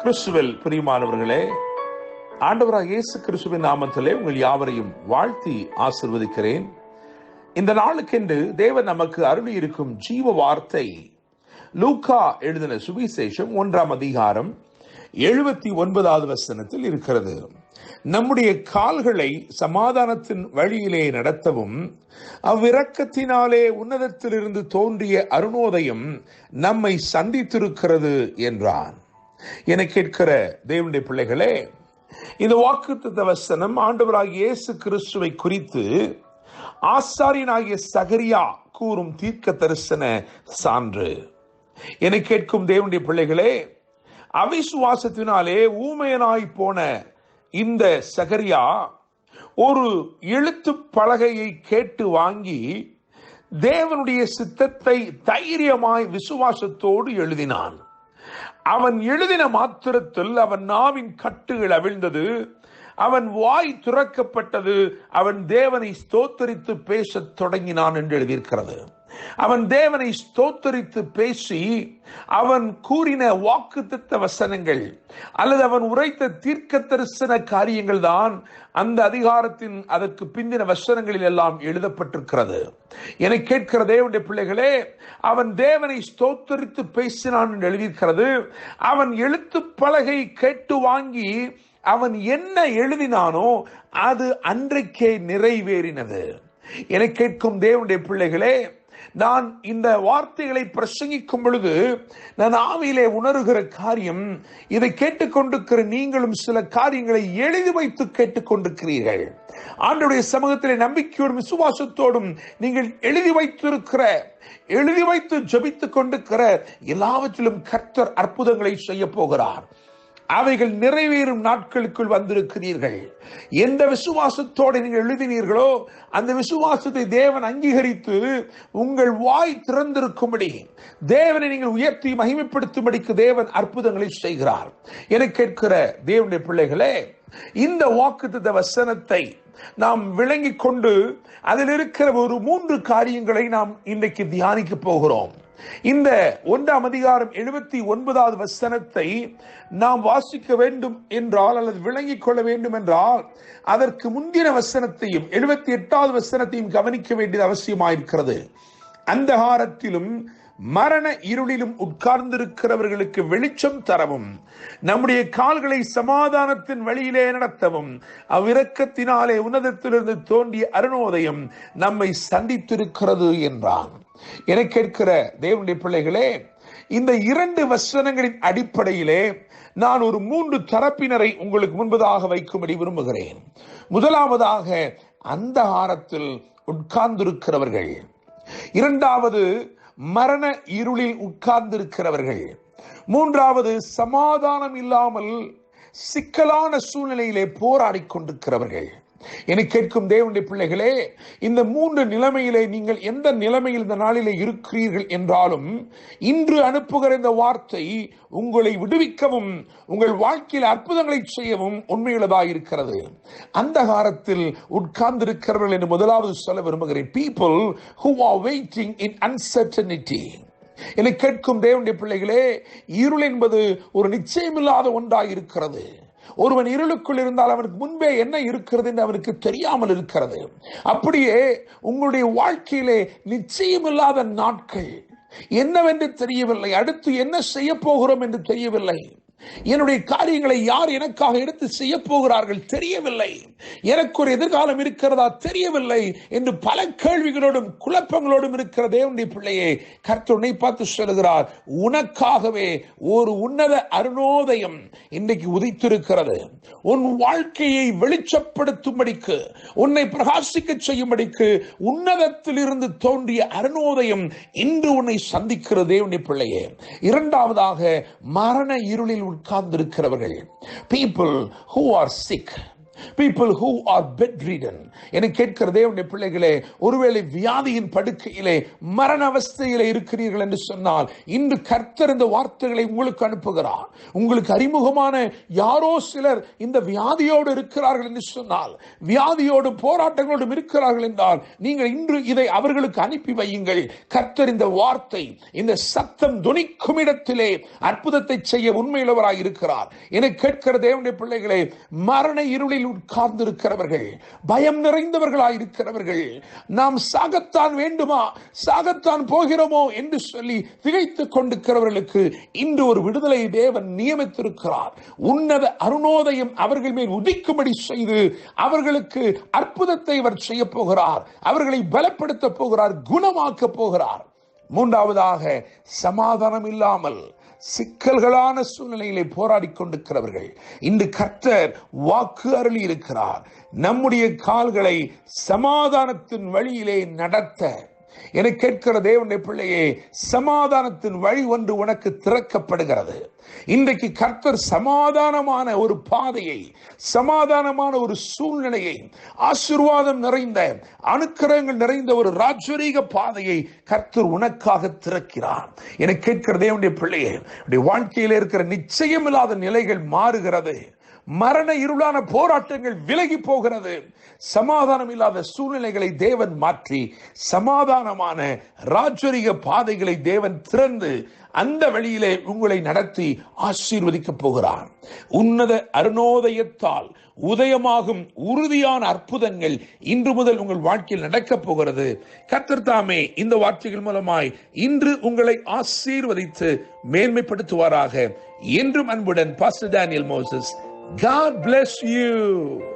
கிறிஸ்துவில் பிரியமானவர்களே, ஆண்டவராக இயேசு கிறிஸ்துவின் நாமத்திலே உங்கள் யாவரையும் வாழ்த்தி ஆசிர்வதிக்கிறேன். இந்த நாளுக்கென்று தேவன் நமக்கு அருளி இருக்கும் ஜீவ வார்த்தை லூக்கா எழுதின சுவிசேஷம் 1ஆம் அதிகாரம் 79வது வசனத்தில் இருக்கிறது. நம்முடைய கால்களை சமாதானத்தின் வழியிலே நடத்தவும் அவ்விரக்கத்தினாலே உன்னதத்திலிருந்து தோன்றிய அருணோதயம் நம்மை சந்தித்திருக்கிறது என்றான். என கேட்கிற தேவனுடைய பிள்ளைகளே, இந்த வாக்குத்தத்த வசனம் ஆண்டவராகிய இயேசு கிறிஸ்துவை குறித்து ஆசாரியனாகிய சகரியா கூறும் தீர்க்க தரிசன சான்று. என கேட்கும் தேவனுடைய பிள்ளைகளே, அவிசுவாசத்தினாலே ஊமையனாய் போன இந்த சகரியா ஒரு எழுத்து பலகையை கேட்டு வாங்கி தேவனுடைய சித்தத்தை தைரியமாய் விசுவாசத்தோடு எழுதினான். அவன் எழுதின மாத்திரத்தில் அவன் நாவின் கட்டுகள் அவிழ்ந்தது, அவன் வாய் துறக்கப்பட்டது, அவன் தேவனை ஸ்தோத்தரித்து பேசத் தொடங்கினான் என்று எழுதியிருக்கிறது. அவன் தேவனை ஸ்தோத்தரித்து பேசி அவன் கூறின வாக்குத்தத்த வசனங்கள் அல்லது அவன் உரைத்த தீர்க்க தரிசன காரியங்கள் தான் அந்த அதிகாரத்தின் அதற்கு பிந்தின வசனங்களில் எல்லாம் எழுதப்பட்டிருக்கிறது. என கேட்கிற தேவனுடைய பிள்ளைகளே, அவன் தேவனை ஸ்தோத்தரித்து பேசினான் என்று எழுதியிருக்கிறது. அவன் எழுத்து பலகை கேட்டு வாங்கி அவன் என்ன எழுதினானோ அது அன்றைக்கே நிறைவேறினது. என கேட்கும் தேவனுடைய பிள்ளைகளே, நான் இந்த வார்த்தைகளை பிரசங்கிக்கும் பொழுது நான் ஆவியிலே உணர்கிற காரியம், இதை கேட்டுக்கொண்டிருக்கிற நீங்களும் சில காரியங்களை எழுதி வைத்து கேட்டுக்கொண்டிருக்கிறீர்கள். ஆண்டவருடைய சமூகத்திலே நம்பிக்கையோடும் விசுவாசத்தோடும் நீங்கள் எழுதி வைத்து ஜெபித்துக் கொண்டிருக்கிற எல்லாவற்றிலும் கர்த்தர் அற்புதங்களை செய்ய போகிறார். அவைகள் நிறைவேறும் நாட்களுக்குள் வந்திருக்கிறீர்கள். எந்த விசுவாசத்தோடு நீங்கள் எழுதினீர்களோ அந்த விசுவாசத்தை தேவன் அங்கீகரித்து உங்கள் வாய் திறந்திருக்கும்படி, தேவனை நீங்கள் உயர்த்தி மகிமைப்படுத்தும்படிக்கு தேவன் அற்புதங்களை செய்கிறார். என கேட்கிற தேவனுடைய பிள்ளைகளே, இந்த வாக்குத்தத்த வசனத்தை நாம் விளங்கிக் கொண்டு அதில் இருக்கிற ஒரு 3 காரியங்களை நாம் இன்றைக்கு தியானிக்க போகிறோம். இந்த 1ஆம் அதிகாரம் 79வது வசனத்தை நாம் வாசிக்க வேண்டும் என்றால் அல்லது விளங்கிக் கொள்ள வேண்டும் என்றால் அதற்கு முந்தின வசனத்தையும் 78வது வசனத்தையும் கவனிக்க வேண்டியது அவசியமாயிருக்கிறது. அந்தகாரத்திலும் மரண இருளிலும் உட்கார்ந்திருக்கிறவர்களுக்கு வெளிச்சம் தரவும், நம்முடைய கால்களை சமாதானத்தின் வழியிலே நடத்தவும் அவ்விரக்கத்தினாலே உன்னதத்திலிருந்து தோன்றிய அருணோதயம் நம்மை சந்தித்திருக்கிறது என்றான். என கேட்கிற தேவனுடைய பிள்ளைகளே, இந்த 2 வசனங்களின் அடிப்படையிலே நான் ஒரு 3 தரப்பினரை உங்களுக்கு முன்பதாக வைக்கும்படி விரும்புகிறேன். முதலாவதாக அந்தகாரத்தில் உட்கார்ந்திருக்கிறவர்கள், இரண்டாவது மரண இருளில் உட்கார்ந்திருக்கிறவர்கள், மூன்றாவது சமாதானம் இல்லாமல் சிக்கலான சூழ்நிலையிலே போராடி கொண்டிருக்கிறவர்கள். என கேட்கும் தேவனுடைய பிள்ளைகளே, இந்த 3 நிலைமையிலே நீங்கள் எந்த நிலைமையில் இந்த நாளிலே இருக்கிறீர்கள் என்றாலும் இன்று அனுப்புகிற இந்த வார்த்தை உங்களை விடுவிக்கவும் உங்கள் வாழ்க்கையில் அற்புதங்களை செய்யவும் உண்மையுள்ளதாக இருக்கிறது. அந்தகாரத்தில் உட்கார்ந்திருக்கிறவர்கள் என்று முதலாவது சொல்ல விரும்புகிறேன். people who are waiting in uncertainty. என கேட்கும் தேவனுடைய பிள்ளைகளே, இருள் என்பது ஒரு நிச்சயமில்லாத ஒன்றாக இருக்கிறது. ஒருவன் இருளுக்குள் இருந்தால் அவனுக்கு முன்பே என்ன இருக்கிறது என்று அவனுக்கு தெரியாமல் இருக்கிறது. அப்படியே உங்களுடைய வாழ்க்கையிலே நிச்சயமில்லாத நாட்கள், என்னவென்று தெரியவில்லை, அடுத்து என்ன செய்ய போகிறோம் என்று தெரியவில்லை, என்னுடைய காரியங்களை யார் எனக்காக எடுத்து செய்ய போகிறார்கள் தெரியவில்லை, எனக்கு ஒரு எதிர்காலம் இருக்கிறதா தெரியவில்லை என்று பல கேள்விகளோடும் குழப்பங்களோடும் இருக்கிற தேவனுடைய பிள்ளையே, கர்த்தர் உன்னை பார்த்து சொல்கிறார், உனக்காகவே ஒரு உன்னத அருணோதயம் இன்றைக்கு உதித்திருக்கிறது. உன் வாழ்க்கையை வெளிச்சப்படுத்தும்படிக்கு, உன்னை பிரகாசிக்க செய்யும்படிக்கு உன்னதத்தில் இருந்து தோன்றிய அருணோதயம் இன்று உன்னை சந்திக்கிற தேவனுடைய பிள்ளையே. இரண்டாவதாக மரண இருளில் உட்கார்ந்திருக்கிறவர்கள், people who are sick. people who are bedridden. என கேட்கிற தேவனுடைய பிள்ளைகளே, ஒருவேளை வியாதியின் படுக்கையிலே மரண அவஸ்தையிலே இருக்கிறீர்கள் என்று சொன்னால், இன்று கர்த்தர் இந்த வார்த்தைகளை உங்களுக்கு அனுப்புகிறார். உங்களுக்கு அறிமுகமான யாரோ சிலர் இந்த வியாதியோடு இருக்கிறார்கள் என்று சொன்னால், வியாதியோடும் போராட்டங்களோடும் இருக்கிறார்கள் என்றால், நீங்கள் இன்று இதை அவர்களுக்கு அனுப்பி வையுங்கள். கர்த்தர் இந்த வார்த்தை, இந்த சத்தம் துணிக்கும் இடத்திலே அற்புதத்தை செய்ய உண்மையுள்ளவராய் இருக்கிறார். என கேட்கிற தேவனுடைய பிள்ளைகளே, மரண இருளில் உட்கார்ந்து இருக்கிறவர்கள், பயம் நிறைந்தவர்களாய் இருக்கிறவர்கள், நாம் சாகத்தான் வேண்டுமா, சாகத்தான் போகிறோமோ என்று சொல்லி திகைத்துக் கொண்டிருக்கிறவர்களுக்கு இன்று ஒரு விடுதலை தேவன் நியமித்திருக்கிறார். உன்னத அருணோதயம் அவர்கள் மேல் உதிக்கும்படி செய்து அவர்களுக்கு அற்புதத்தை அவர் செய்ய போகிறார். அவர்களை பலப்படுத்த போகிறார், குணமாக்க போகிறார். மூன்றாவதாக, சமாதானம் இல்லாமல் சிக்கல்களான சூழ்நிலையிலே போராடி கொண்டிருக்கிறவர்கள், இன்று கர்த்தர் வாக்கு அருளி இருக்கிறார். நம்முடைய கால்களை சமாதானத்தின் வழியிலே நடத்த. என கேட்கிற தேவனுடைய பிள்ளையே, சமாதானத்தின் வழி ஒன்று உனக்கு திறக்கப்படுகிறது. இன்றைக்கு கர்த்தர் சமாதானமான ஒரு பாதையை, சமாதானமான ஒரு சூழ்நிலையை, ஆசீர்வாதம் நிறைந்த, அனுக்கிரகங்கள் நிறைந்த ஒரு ராஜரீக பாதையை கர்த்தர் உனக்காக திறக்கிறார். என கேட்கிற தேவனுடைய பிள்ளையே, வாழ்க்கையில் இருக்கிற நிச்சயமில்லாத நிலைகள் மாறுகிறது. மரண இருளான போராட்டங்கள் விலகி போகிறது. சமாதானம் இல்லாத சூழ்நிலைகளை தேவன் மாற்றி சமாதானமான ராஜரீக பாதைகளை தேவன் திறந்து அந்த வழியிலே உங்களை நடத்தி ஆசீர்வதிக்க போகிறார். உன்னத அருணோதயத்தால் உதயமாகும் உறுதியான அற்புதங்கள் இன்று முதல் உங்கள் வாழ்க்கையில் நடக்கப் போகிறது. கர்த்தர் தாமே இந்த வார்த்தைகள் மூலமாய் இன்று உங்களை ஆசீர்வதித்து மேன்மைப்படுத்துவாராக. என்றும் அன்புடன் pastor Daniel Moses. God bless you.